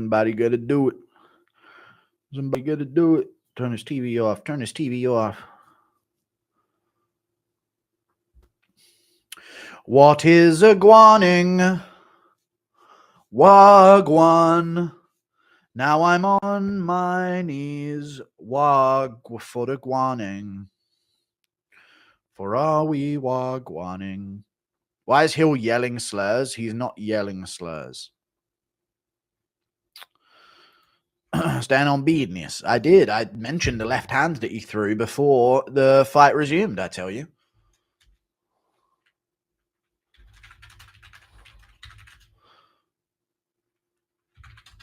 Somebody got to do it. Somebody got to do it. Turn his TV off. Turn his TV off. What is a guaning? Wagwan. Now I'm on my knees. Wag for the guaning. For are we wagwaning? Why is Hill yelling slurs? He's not yelling slurs. Stand on business. I did. I mentioned the left hand that he threw before the fight resumed, I tell you.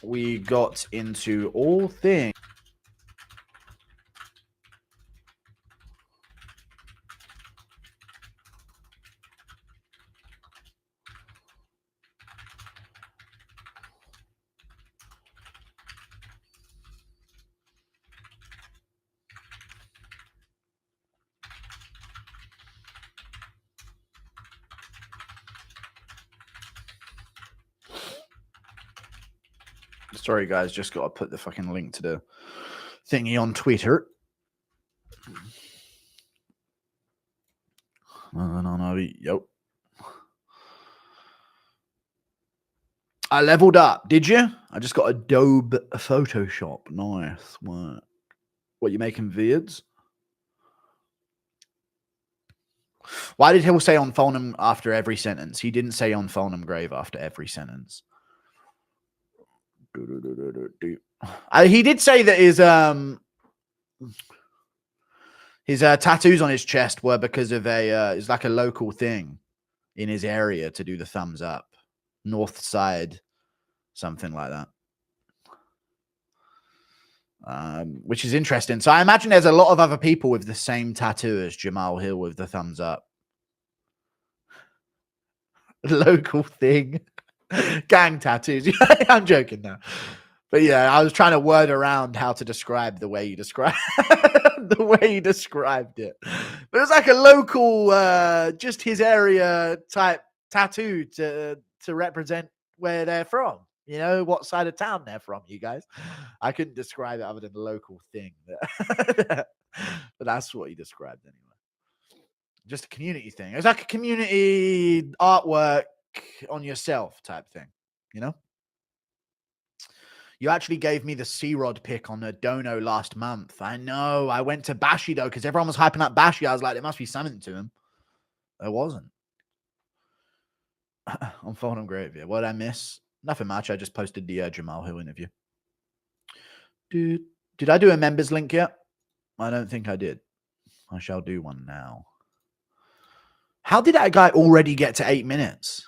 We got into all things. Sorry, guys. Just got to put the fucking link to the thingy on Twitter. No. Yep. I leveled up. Did you? I just got Adobe Photoshop. Nice work. What, you making vids? Why did Hill say on Fulham after every sentence? He didn't say on Fulham grave after every sentence. He did say that his tattoos on his chest were because of it's like a local thing in his area to do the thumbs up. North side, something like that. Which is interesting. So I imagine there's a lot of other people with the same tattoo as Jamahal Hill with the thumbs up. Local thing. Gang tattoos. I'm joking now. But yeah, I was trying to word around how to describe the way you described it. But it was like a local, just his area type tattoo to represent where they're from. You know, what side of town they're from, you guys. I couldn't describe it other than a local thing. But that's what he described anyway. Just a community thing. It was like a community artwork on yourself type thing, you know? You actually gave me the C-Rod pick on the Dono last month. I know. I went to Bashi, though, because everyone was hyping up Bashi. I was like, there must be something to him. There wasn't. On Fulham Grave, yeah. What did I miss? Nothing much. I just posted the Jamahal Hill interview. Did I do a members link yet? I don't think I did. I shall do one now. How did that guy already get to 8 minutes?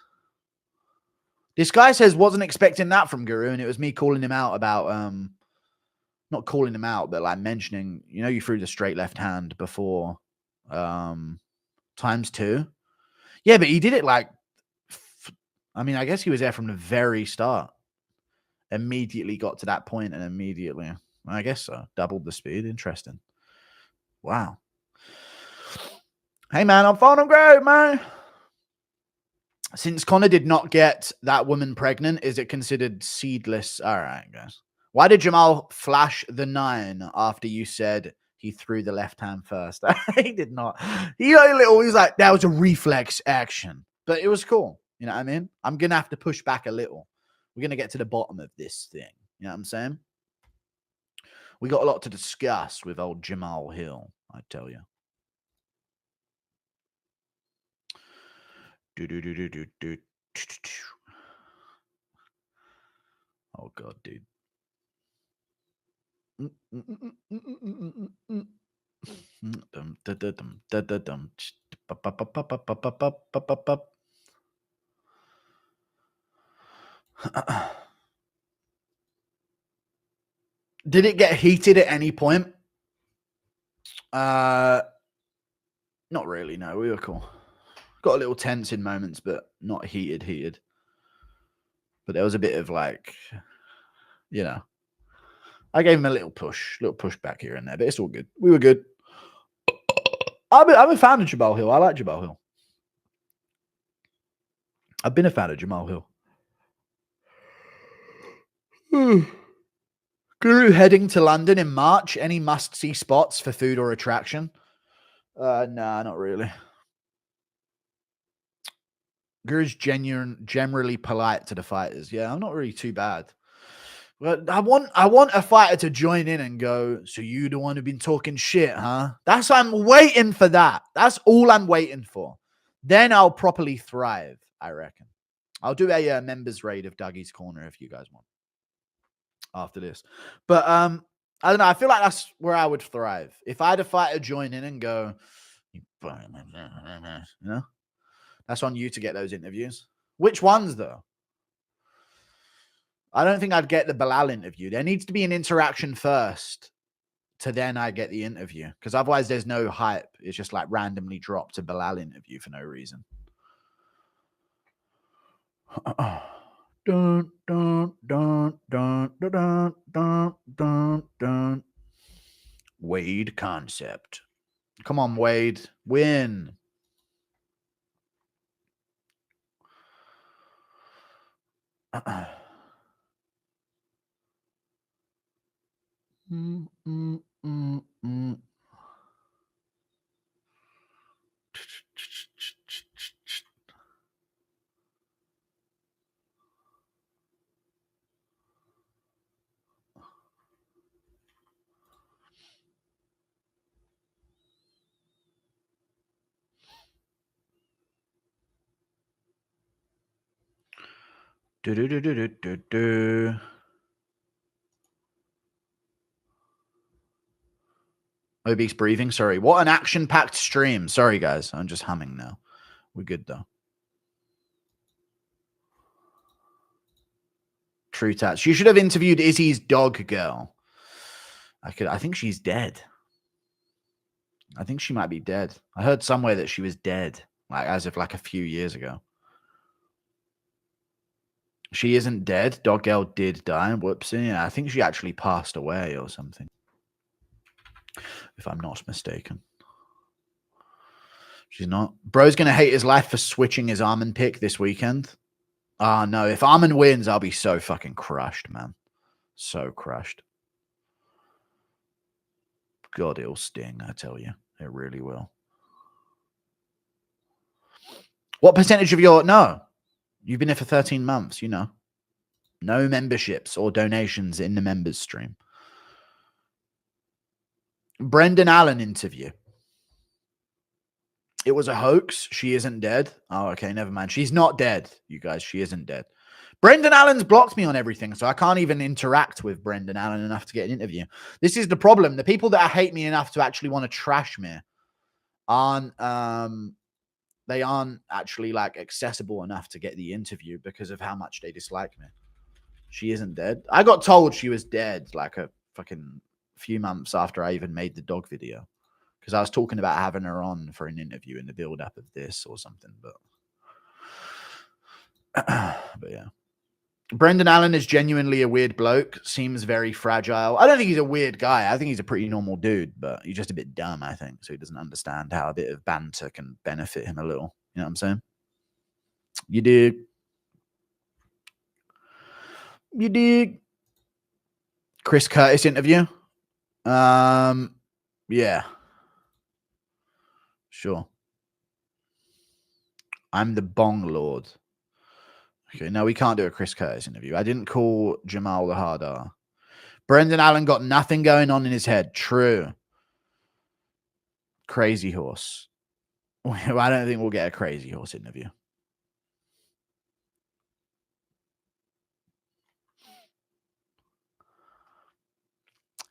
This guy says wasn't expecting that from Guru, and it was me calling him out about not calling him out, but like mentioning, you know, you threw the straight left hand before ×2. Yeah, but he did it like I mean, I guess he was there from the very start. Immediately got to that point and immediately, I guess so, doubled the speed. Interesting. Wow. Hey, man, I'm Fulham Grave, man. Since Connor did not get that woman pregnant, is it considered seedless? All right, guys. Why did Jamahal flash the 9 after you said he threw the left hand first? He did not. He was like, that was a reflex action. But it was cool. You know what I mean? I'm going to have to push back a little. We're going to get to the bottom of this thing. You know what I'm saying? We got a lot to discuss with old Jamahal Hill, I tell you. Oh, God, dude. Did it get heated at any point? Not really, no. We were cool. Got a little tense in moments, but not heated. But there was a bit of like, you know, I gave him a little push back here and there, but it's all good. We were good. I'm a fan of Jamahal Hill. I like Jamahal Hill. I've been a fan of Jamahal Hill. Guru heading to London in March. Any must-see spots for food or attraction? Nah, not really. Guru's generally polite to the fighters. Yeah, I'm not really too bad. But I want a fighter to join in and go, so you the one who been talking shit, huh? I'm waiting for that. That's all I'm waiting for. Then I'll properly thrive, I reckon. I'll do a members raid of Dougie's Corner if you guys want after this. But I don't know. I feel like that's where I would thrive. If I had a fighter join in and go, you know, that's on you to get those interviews. Which ones though? I don't think I'd get the Bilal interview. There needs to be an interaction first to then I get the interview. Because otherwise there's no hype. It's just like randomly dropped a Bilal interview for no reason. Dun, dun, dun, dun, dun, dun, dun, dun. Wade concept. Come on, Wade. Win. Mm, mm, mm, mm. Do, do, do, do, do, do, do. Obi's breathing. Sorry. What an action-packed stream. Sorry, guys. I'm just humming now. We're good, though. True tats. You should have interviewed Izzy's dog girl. I think she's dead. I think she might be dead. I heard somewhere that she was dead, like as of like a few years ago. She isn't dead. Dog girl did die. Whoopsie. Yeah, I think she actually passed away or something, if I'm not mistaken. She's not. Bro's going to hate his life for switching his Armin pick this weekend. Ah, no. If Armin wins, I'll be so fucking crushed, man. So crushed. God, it'll sting, I tell you. It really will. What percentage of your... No. You've been here for 13 months, you know. No memberships or donations in the members stream. Brendan Allen interview. It was a hoax. She isn't dead. Oh, okay. Never mind. She's not dead, you guys. She isn't dead. Brendan Allen's blocked me on everything, so I can't even interact with Brendan Allen enough to get an interview. This is the problem. The people that hate me enough to actually want to trash me aren't they aren't actually like accessible enough to get the interview because of how much they dislike me. She isn't dead. I got told she was dead like a fucking few months after I even made the dog video, because I was talking about having her on for an interview in the build up of this or something, but yeah. Brendan Allen is genuinely a weird bloke. Seems very fragile. I don't think he's a weird guy. I think he's a pretty normal dude, but he's just a bit dumb, I think. So he doesn't understand how a bit of banter can benefit him a little. You know what I'm saying? You dig? You dig? Chris Curtis interview? Yeah. Sure. I'm the Bong Lord. Okay, no, we can't do a Chris Curtis interview. I didn't call Jamahal the hard R. Brendan Allen got nothing going on in his head. True. Crazy horse. I don't think we'll get a crazy horse interview.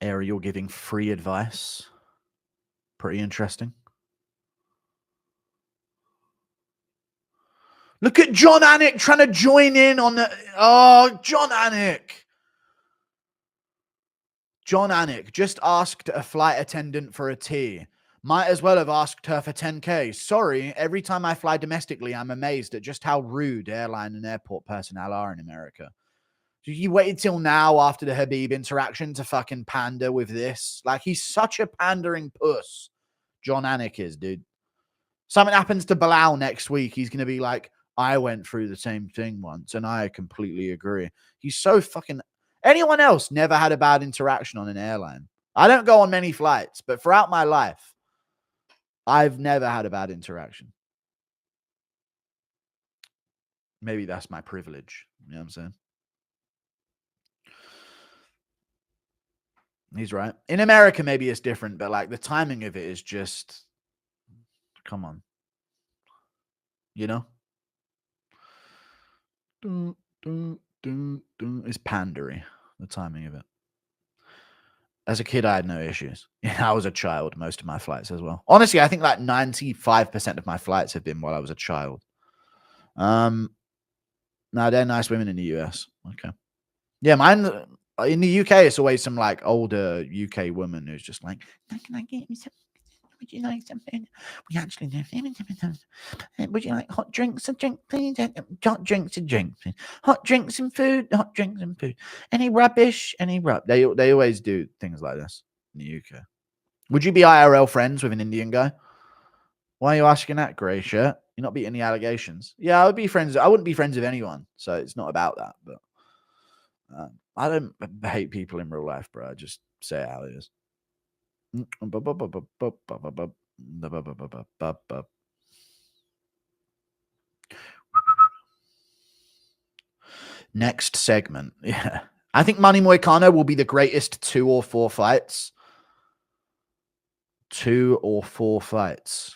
Ariel giving free advice. Pretty interesting. Look at John Anik trying to join in on the... Oh, John Anik. John Anik just asked a flight attendant for a tea. Might as well have asked her for 10K. Sorry, every time I fly domestically, I'm amazed at just how rude airline and airport personnel are in America. You waited till now after the Habib interaction to fucking pander with this. Like, he's such a pandering puss. John Anik is, dude. Something happens to Bilal next week, he's going to be like, I went through the same thing once, and I completely agree. He's so fucking... Anyone else never had a bad interaction on an airline? I don't go on many flights, but throughout my life, I've never had a bad interaction. Maybe that's my privilege. You know what I'm saying? He's right. In America, maybe it's different, but like the timing of it is just, come on. You know? It's pandery, the timing of it. As a kid, I had no issues. I was a child, most of my flights as well. Honestly, I think like 95% of my flights have been while I was a child. No, they're nice women in the US. Okay. Yeah, mine in the UK, it's always some like older UK woman who's just like, can I get you some? Would you like something? We actually do. Would you like hot drinks and drink, please? Hot drinks and drink, please. Hot drinks and food. Hot drinks and food. Any rubbish? Any rub? They always do things like this in the UK. Would you be IRL friends with an Indian guy? Why are you asking that, grey shirt? You're not beating the allegations. Yeah, I would be friends. I wouldn't be friends with anyone, so it's not about that. But I don't hate people in real life, bro. I just say it how it is. Next segment. Yeah. I think Manny Moicano will be the greatest 2 or 4 fights. 2 or 4 fights.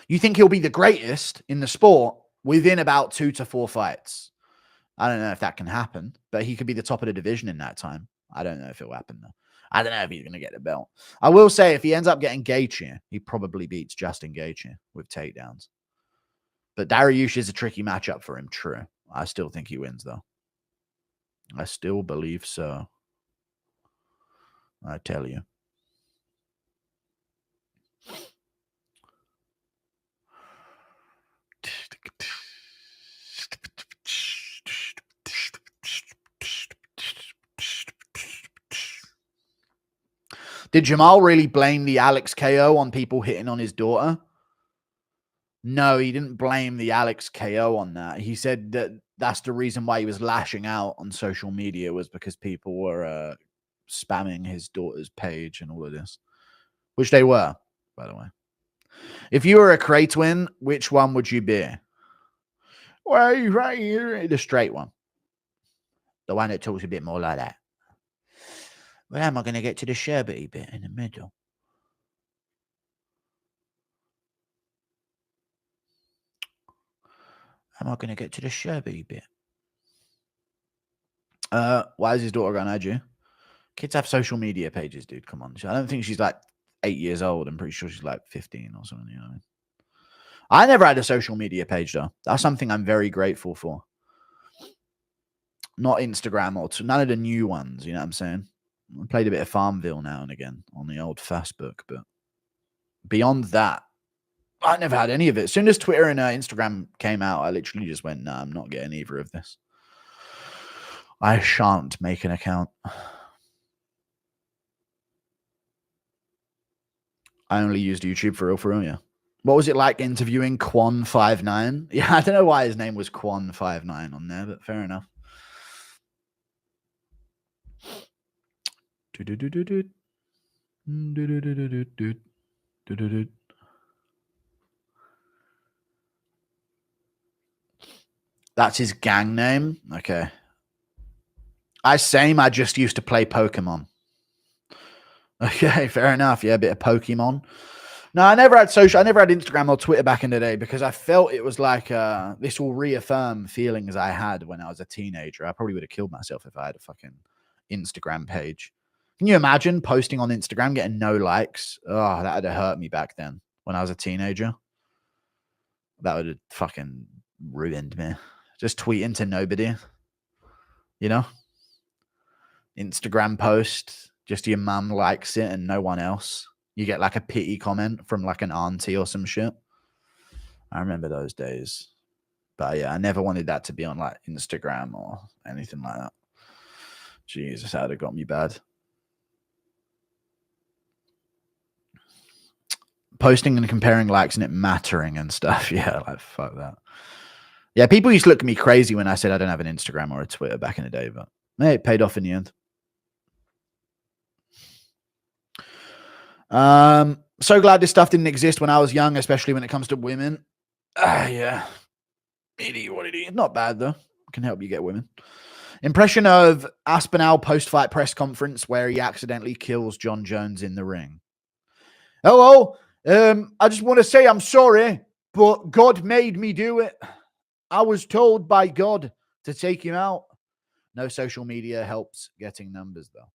You think he'll be the greatest in the sport within about 2 to 4 fights? I don't know if that can happen, but he could be the top of the division in that time. I don't know if it'll happen, though. I don't know if he's going to get the belt. I will say, if he ends up getting Gaethje, he probably beats Justin Gaethje with takedowns. But Dariush is a tricky matchup for him, true. I still think he wins, though. I still believe so. I tell you. Did Jamahal really blame the Alex KO on people hitting on his daughter? No, he didn't blame the Alex KO on that. He said that that's the reason why he was lashing out on social media, was because people were spamming his daughter's page and all of this, which they were, by the way. If you were a Cray twin, which one would you be? Well, he's right here. The straight one. The one that talks a bit more like that. Well, how am I going to get to the sherbety bit in the middle? How am I going to get to the sherbety bit? Why is his daughter going to add you? Kids have social media pages, dude. Come on. I don't think she's like 8 years old. I'm pretty sure she's like 15 or something. You know what I mean? I never had a social media page, though. That's something I'm very grateful for. Not Instagram or none of the new ones. You know what I'm saying? I played a bit of Farmville now and again on the old Fastbook, but beyond that, I never had any of it. As soon as Twitter and Instagram came out, I literally just went, nah, I'm not getting either of this. I shan't make an account. I only used YouTube for real, yeah. What was it like interviewing Quan59? Yeah, I don't know why his name was Quan59 on there, but fair enough. That's his gang name? Okay. I just used to play Pokemon. Okay, fair enough. Yeah, a bit of Pokemon. No, I never had Instagram or Twitter back in the day because I felt it was like this will reaffirm feelings I had when I was a teenager. I probably would have killed myself if I had a fucking Instagram page. Can you imagine posting on Instagram, getting no likes? Oh, that would have hurt me back then when I was a teenager. That would have fucking ruined me. Just tweeting to nobody, you know? Instagram post, just your mum likes it and no one else. You get like a pity comment from like an auntie or some shit. I remember those days. But yeah, I never wanted that to be on like Instagram or anything like that. Jesus, that would have got me bad. Posting and comparing likes and it mattering and stuff. Yeah, like fuck that. Yeah, people used to look at me crazy when I said I don't have an Instagram or a Twitter back in the day, but hey, it paid off in the end. So glad this stuff didn't exist when I was young, especially when it comes to women. Yeah. It is what it is. Not bad, though. Can help you get women. Impression of Aspinall post-fight press conference where he accidentally kills John Jones in the ring. Hello. I just want to say I'm sorry, but God made me do it. I was told by God to take him out. No social media helps getting numbers, though.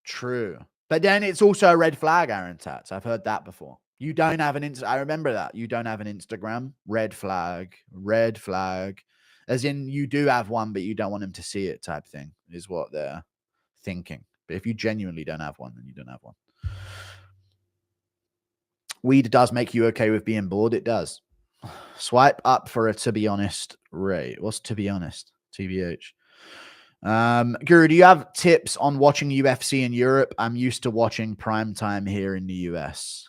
True. But then it's also a red flag, Aaron Tats. I've heard that before. You don't have an I remember that. You don't have an Instagram. Red flag. Red flag. As in you do have one, but you don't want him to see it type thing is what they're thinking. But if you genuinely don't have one, then you don't have one. Weed does make you okay with being bored. It does. Swipe up for a to be honest rate. What's to be honest? TBH. Guru, do you have tips on watching UFC in Europe? I'm used to watching prime time here in the US.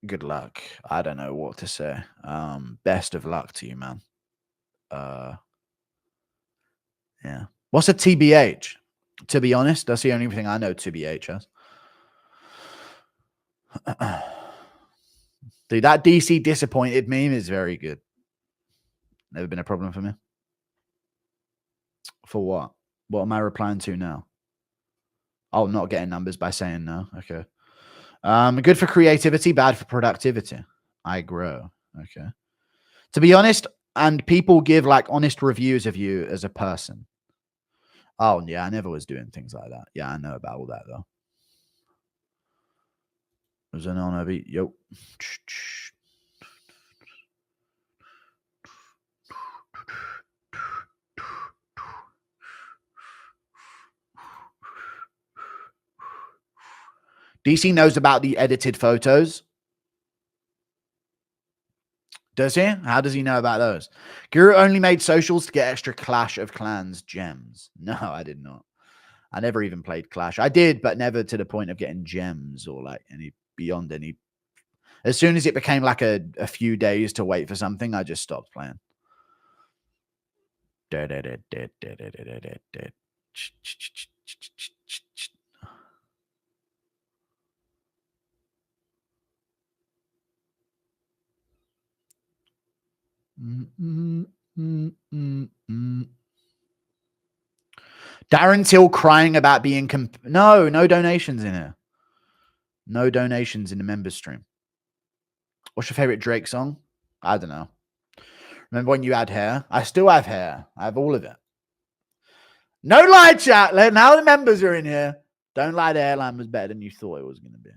Good luck. I don't know what to say. Best of luck to you, man. Yeah. What's a TBH? To be honest, that's the only thing I know TBH as. Dude, that DC disappointed meme is very good. Never been a problem for me. For what? What am I replying to now? Oh, not getting numbers by saying no. Okay. Good for creativity, bad for productivity. I grow. Okay. To be honest, and people give like honest reviews of you as a person. Oh, yeah, I never was doing things like that. Yeah, I know about all that, though. Was an honor beat. Yo. DC knows about the edited photos. Does he? How does he know about those? Guru only made socials to get extra Clash of Clans gems. No, I did not. I never even played Clash. I did, but never to the point of getting gems or like any beyond any. As soon as it became like a few days to wait for something, I just stopped playing. Darren Till crying about being no donations in here. No donations in the members stream. What's your favorite Drake song? I don't know. Remember when you had hair? I still have hair. I have all of it. No lie, chat. Now the members are in here. Don't lie, the hairline was better than you thought it was going to be.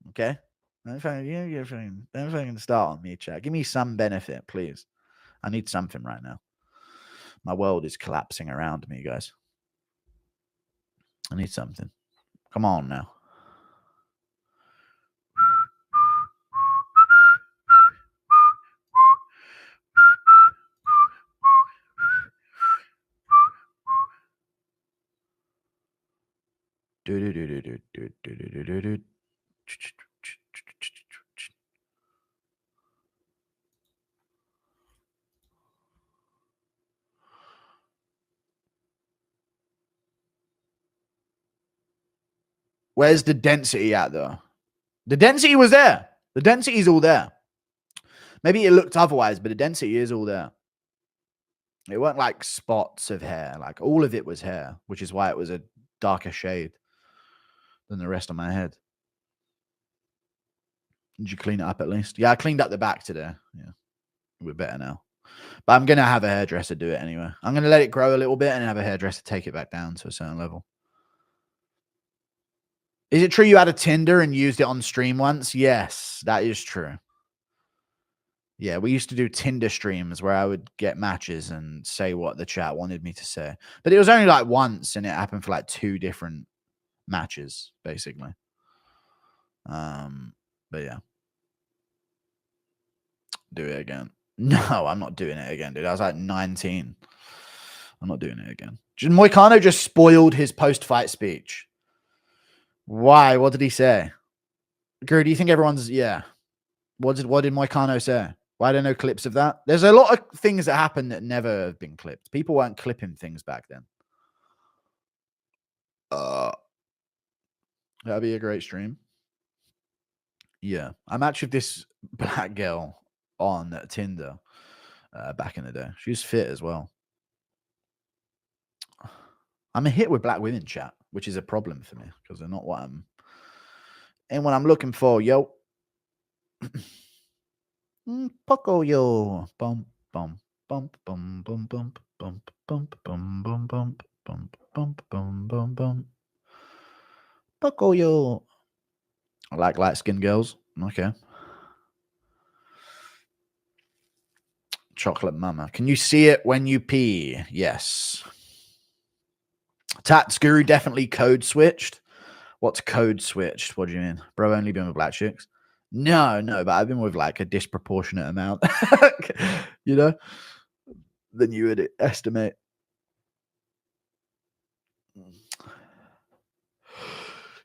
Okay? Don't fucking start on me, chat. Give me some benefit, please. I need something right now. My world is collapsing around me, guys. I need something. Come on now. Where's the density at, though? The density was there. The density is all there. Maybe it looked otherwise, but the density is all there. It weren't like spots of hair. Like all of it was hair, which is why it was a darker shade than the rest of my head. Did you clean it up at least? Yeah, I cleaned up the back today. Yeah, we're better now. But I'm going to have a hairdresser do it anyway. I'm going to let it grow a little bit and have a hairdresser take it back down to a certain level. Is it true you had a Tinder and used it on stream once? Yes, that is true. Yeah, we used to do Tinder streams where I would get matches and say what the chat wanted me to say. But it was only like once and it happened for like 2 different matches, basically. But yeah. Do it again. No, I'm not doing it again, dude. I was like 19. I'm not doing it again. Moicano just spoiled his post-fight speech. Why? What did he say? Guru, do you think everyone's, yeah. What did Moicano say? Why don't know clips of that? There's a lot of things that happen that never have been clipped. People weren't clipping things back then. That'd be a great stream. Yeah. I matched with this black girl on Tinder back in the day. She was fit as well. I'm a hit with black women, chat, which is a problem for me because they're not what I'm looking for, yo. Poco yo. Bump, bump, bump, bump, bump, bump, bump, bump, bump, bump, bump, bump, bump, bump, bump, bump. Poco yo. I like light-skinned girls. Okay. Chocolate mama. Can you see it when you pee? Yes. Tats Guru definitely code switched. What's code switched? What do you mean? Bro, only been with black chicks? No, but I've been with like a disproportionate amount, you know, than you would estimate.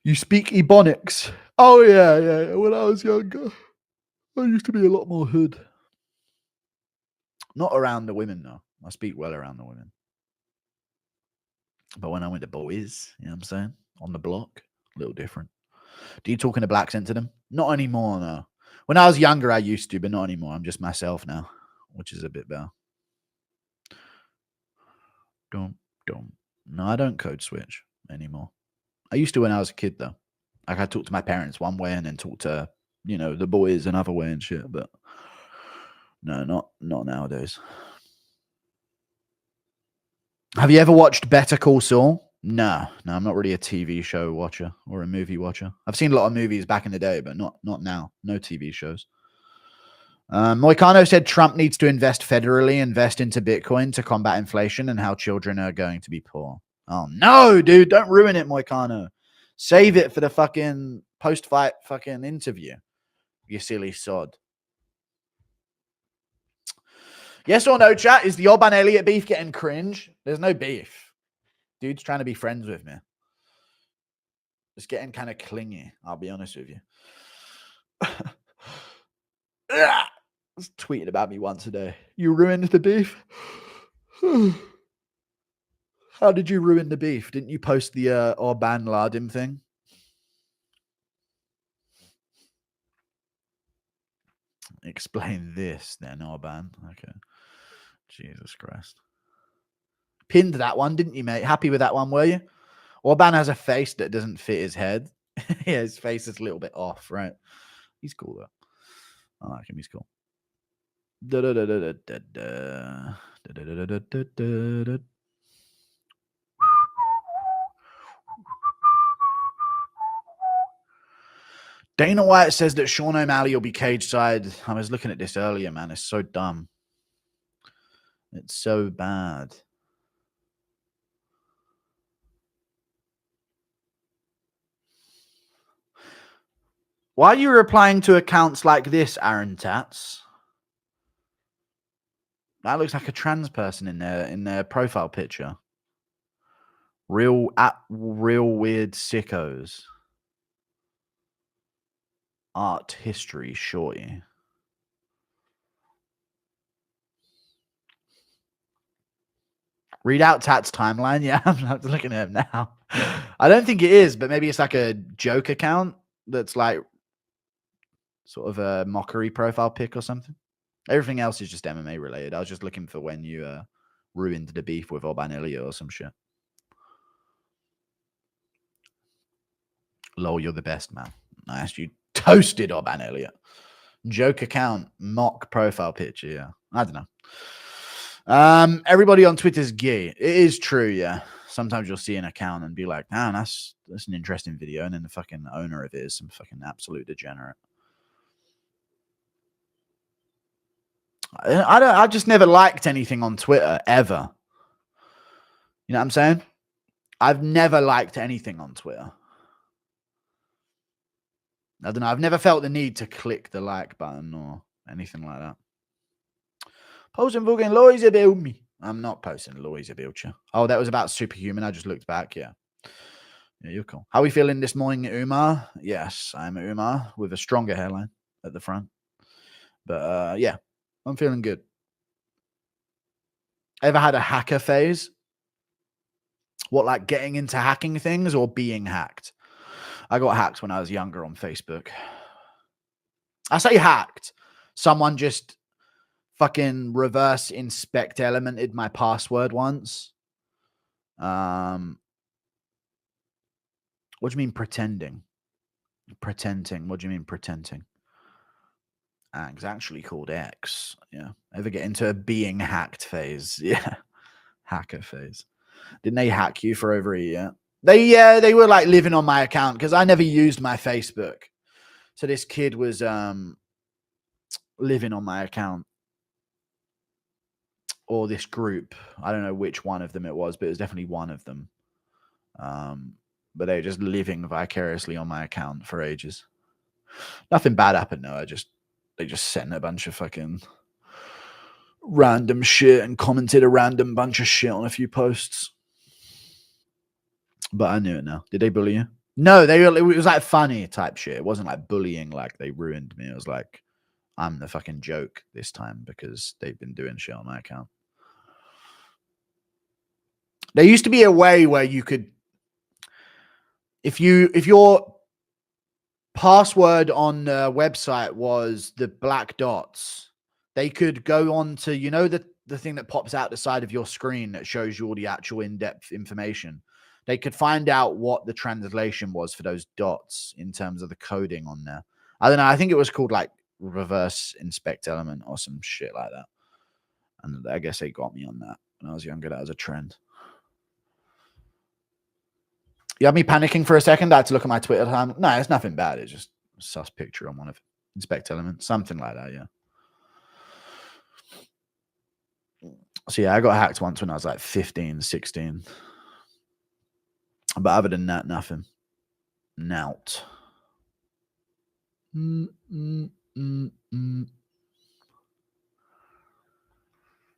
You speak Ebonics? Oh, yeah. When I was younger, I used to be a lot more hood. Not around the women, though. I speak well around the women. But when I went to boys, you know what I'm saying? On the block, a little different. Do you talk in a black accent to them? Not anymore, no. When I was younger, I used to, but not anymore. I'm just myself now, which is a bit better. Don't. No, I don't code switch anymore. I used to when I was a kid, though. Like, I talked to my parents one way and then talked to, you know, the boys another way and shit. But no, not nowadays. Have you ever watched Better Call Saul? No, I'm not really a TV show watcher or a movie watcher. I've seen a lot of movies back in the day, but not now. No TV shows. Moicano said Trump needs to invest federally, invest into Bitcoin to combat inflation and how children are going to be poor. Oh, no, dude. Don't ruin it, Moicano. Save it for the fucking post-fight fucking interview, you silly sod. Yes or no, chat? Is the Orban Elliott beef getting cringe? There's no beef. Dude's trying to be friends with me. It's getting kind of clingy, I'll be honest with you. Was tweeting about me once a day. You ruined the beef? How did you ruin the beef? Didn't you post the Orban Lardim thing? Explain this then, Orban. Okay. Jesus Christ. Pinned that one, didn't you, mate? Happy with that one, were you? Orban has a face that doesn't fit his head. Yeah, his face is a little bit off, right? He's cool, though. I like him. He's cool. Dana White says that Sean O'Malley will be cage side. I was looking at this earlier, man. It's so dumb. It's so bad. Why are you replying to accounts like this, Aaron Tats? That looks like a trans person in their profile picture. Real weird sickos. Art history, shorty. Read out Tat's timeline. Yeah, I'm looking at him now. I don't think it is, but maybe it's like a joke account that's like sort of a mockery profile pic or something. Everything else is just MMA related. I was just looking for when you ruined the beef with Orban Elliott or some shit. Lol, you're the best, man. Nice. You toasted Orban Elliott. Joke account, mock profile picture. Yeah. I don't know. Everybody on Twitter's gay. It is true, yeah. Sometimes you'll see an account and be like, man, that's an interesting video. And then the fucking owner of it is some fucking absolute degenerate. I just never liked anything on Twitter, ever. You know what I'm saying? I've never liked anything on Twitter. I don't know. I've never felt the need to click the like button or anything like that. Posting fucking lies about me. I'm not posting lies about you. Oh, that was about Superhuman. I just looked back. Yeah. Yeah, you're cool. How are we feeling this morning, Umar? Yes, I'm Umar with a stronger hairline at the front. But yeah, I'm feeling good. Ever had a hacker phase? What, like getting into hacking things or being hacked? I got hacked when I was younger on Facebook. I say hacked. Someone just fucking reverse inspect elemented my password once. What do you mean pretending? Pretending. What do you mean pretending? It's actually called X. Yeah. Ever get into a being hacked phase? Yeah. Hacker phase. Didn't they hack you for over a year? They were like living on my account because I never used my Facebook. So this kid was living on my account, or this group. I don't know which one of them it was, but it was definitely one of them. But they were just living vicariously on my account for ages. Nothing bad happened though. They just sent a bunch of fucking random shit and commented a random bunch of shit on a few posts. But I knew it now. Did they bully you? No, it was like funny type shit. It wasn't like bullying, like they ruined me. It was like I'm the fucking joke this time because they've been doing shit on my account. There used to be a way where you could, if your password on the website was the black dots, they could go on to, the thing that pops out the side of your screen that shows you all the actual in-depth information. They could find out what the translation was for those dots in terms of the coding on there. I don't know. I think it was called like reverse inspect element or some shit like that. And I guess they got me on that when I was younger. That was a trend. You had me panicking for a second. I had to look at my Twitter time. No, it's nothing bad. It's just a sus picture on one of inspect elements, something like that. Yeah. So yeah, I got hacked once when I was like 15, 16. But other than that, nothing. Nout. And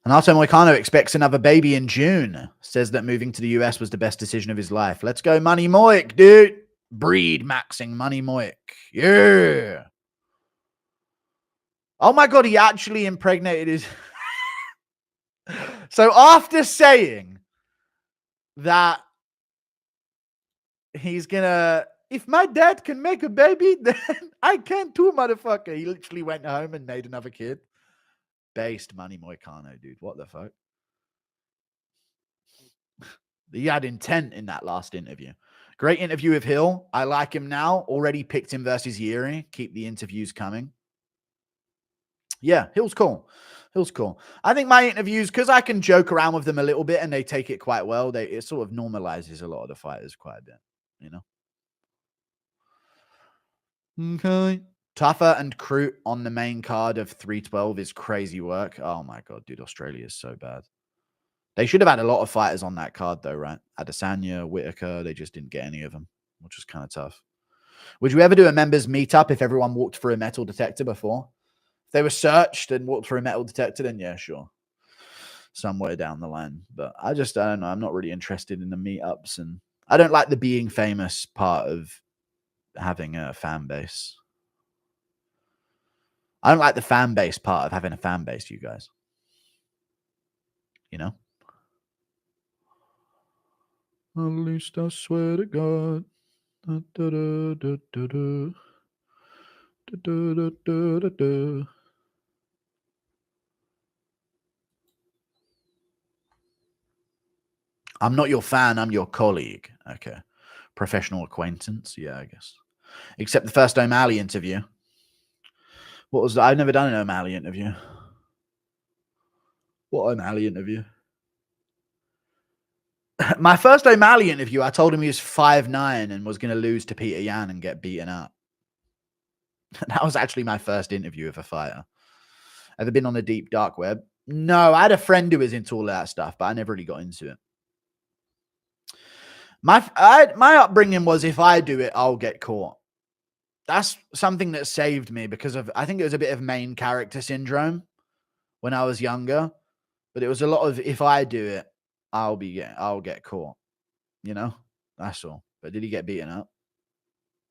also, Moicano expects another baby in June. Says that moving to the US was the best decision of his life. Let's go, Money Moik, dude. Breed maxing Money Moik. Yeah. Oh my God, he actually impregnated his. So after saying that he's gonna, if my dad can make a baby, then I can too, motherfucker. He literally went home and made another kid. Based Money Moicano, dude. What the fuck? He had intent in that last interview. Great interview with Hill. I like him now. Already picked him versus Yuri. Keep the interviews coming. Yeah, Hill's cool. Hill's cool. I think my interviews, because I can joke around with them a little bit and they take it quite well, it sort of normalizes a lot of the fighters quite a bit, Okay. Tougher and Crute on the main card of 312 is crazy work. Oh my God, dude, Australia is so bad. They should have had a lot of fighters on that card, though, right? Adesanya, Whitaker, they just didn't get any of them, which was kind of tough. Would you ever do a members meetup if everyone walked through a metal detector before? If they were searched and walked through a metal detector, then yeah, sure. Somewhere down the line. But I don't know. I'm not really interested in the meetups. And I don't like the being famous part of having a fan base. I don't like the fan base part of having a fan base, you guys. At least I swear to God. I'm not your fan. I'm your colleague. Okay. Professional acquaintance. Yeah, I guess. Except the first O'Malley interview. What was that? I've never done an O'Malley interview. What O'Malley interview? My first O'Malley interview, I told him he was 5'9" and was going to lose to Peter Yan and get beaten up. That was actually my first interview with a fighter. Ever been on the deep dark web? No, I had a friend who was into all that stuff, but I never really got into it. My upbringing was, if I do it, I'll get caught. That's something that saved me because of, I think it was a bit of main character syndrome when I was younger, but it was a lot of, if I do it, I'll get caught. That's all. But did he get beaten up?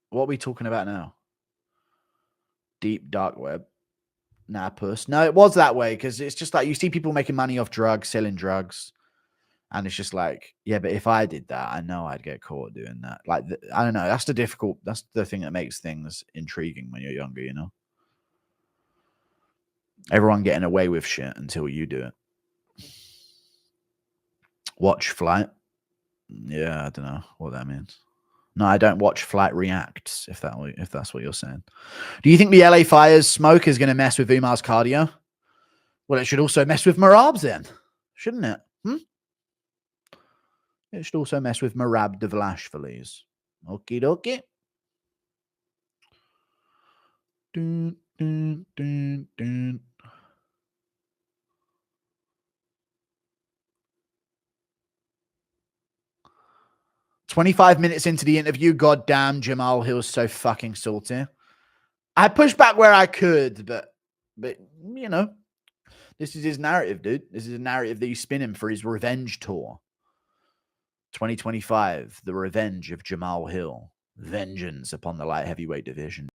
What are we talking about now? Deep dark web. Nah, puss. No, it was that way because it's just like you see people making money off drugs, selling drugs. And it's just like, yeah, but if I did that, I know I'd get caught doing that. Like, I don't know. That's the thing that makes things intriguing when you're younger, you know? Everyone getting away with shit until you do it. Watch Flight. Yeah, I don't know what that means. No, I don't watch Flight Reacts, if that's what you're saying. Do you think the LA Fire's smoke is going to mess with Umar's cardio? Well, it should also mess with Marab's then, shouldn't it? It should also mess with Marab Devlashvili's. Okie dokie. Dun, dun, dun, dun. "25 minutes into the interview, goddamn, Jamahal Hill's so fucking salty." I pushed back where I could, but you know, this is his narrative, dude. This is a narrative that he's spinning for his revenge tour. 2025, the revenge of Jamahal Hill. Vengeance upon the light heavyweight division.